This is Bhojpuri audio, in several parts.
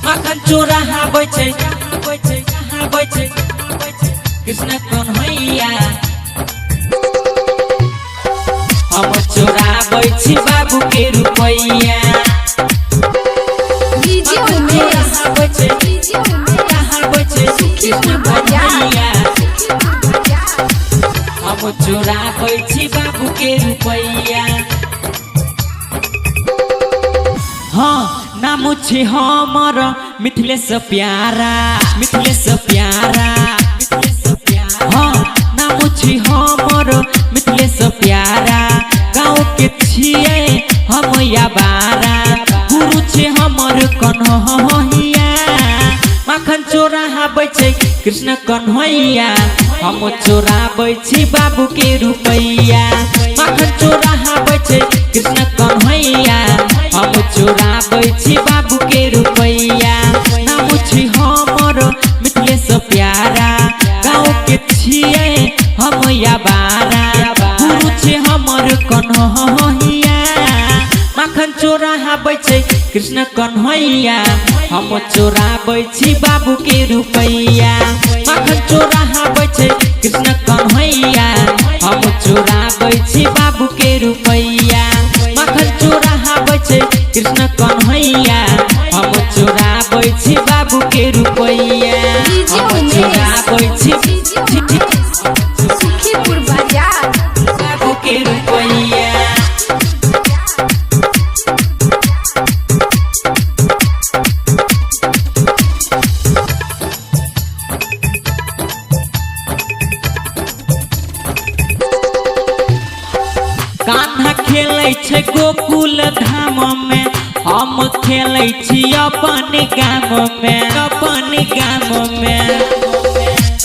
माखन चोराबै छै कृष्ण कन्हैया हम चोराबै छी बाबू के रुपैया हम चोराबै छी बाबू के रुपैया हाँ नाम छे हमर मिथिलेश प्यारा हाँ नाम छे हमर मिथिलेश प्यारा गाँव के छिए हम याबारा गुरु छे हमर कन्हैया माखन चोराबै छै कृष्ण कन्हैया हम चोराबै छी बाबू के रुपैया माखन चोराबै छै कृष्ण कन्हैया हम चोराबै छी बाबू के रुपैया नाम छी हमर मिथिलेश प्यारा गाँव के छिए हम याबारा गुरु छे हमर कन्हैया माखन चोराबै छै कृष्ण कन्हैया हम चोराबै छी बाबू के रुपैया माखन चोराबै छै कृष्ण कन्हैया हम चोराबै छी बाबू के रुपैया माखन चोराबै छै कृष्ण कन्हैया हम चोराबै छी बाबू के रुपैया हम चोराबै छी सुखीपुर बाजार बाबू के रुपैया कान्हा खेलै छै गोकुल धाम में हम खेलै छी अपन गाम में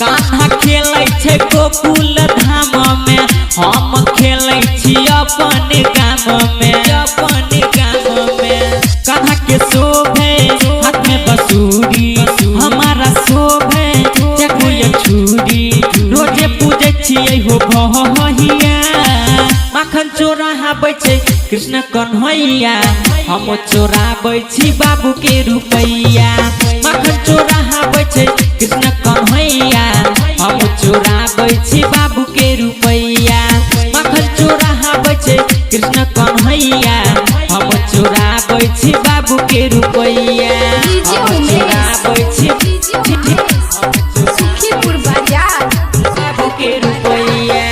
कान्हा खेलै छै गोकुल धाम में हम खेलै छी अपन गाम में कान्हा के शोभे हाथ में बंसुरी हमारा शोभे चकुया छुरी रोजे पूजे छियै हो भैया माखन चोराबै छै कृष्ण कन्हैया हम चोराबै छी बाबू के रुपैया माखन चोराबै छै कृष्ण कन्हैया हम चोराबै छी बाबू के रुपैया माखन चोराबै छै कृष्ण कन्हैया हम चोराबै छी बाबू के रुपैया हम चोराबै छी सुखीपुर बाजार बाबू के रुपैया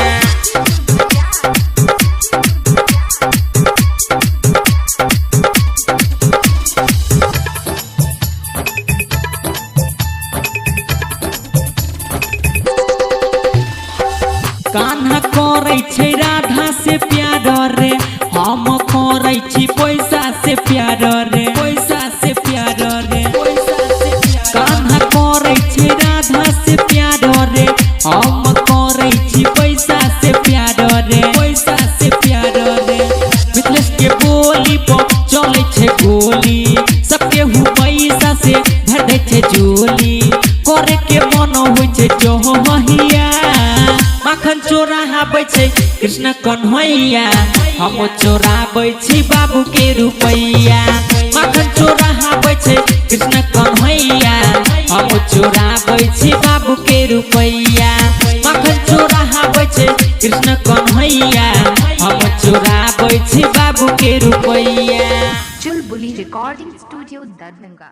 कान्हा करै छै राधा से प्यार रे हम करै छी पैसा से प्यार रे कान्हा करै छै राधा से प्यार रे हम करै छी पैसा से प्यार रे मिथिलेश के बोली पर चलै छै गोली सबके हु पैसा से भर दै छै झोली करे के मन होइ छै जोहिया माखन चोराबै छै कृष्ण कन्हैया हम चोराबै छी बाबू के रुपैया माखन चोराबै छै कृष्ण कन्हैया हम चोराबै छी बाबू के रुपैया माखन चोराबै छै कृष्ण कन्हैया हम चोराबै छी बाबू के रुपैया चुलबुली रिकॉर्डिंग स्टूडियो दरभंगा।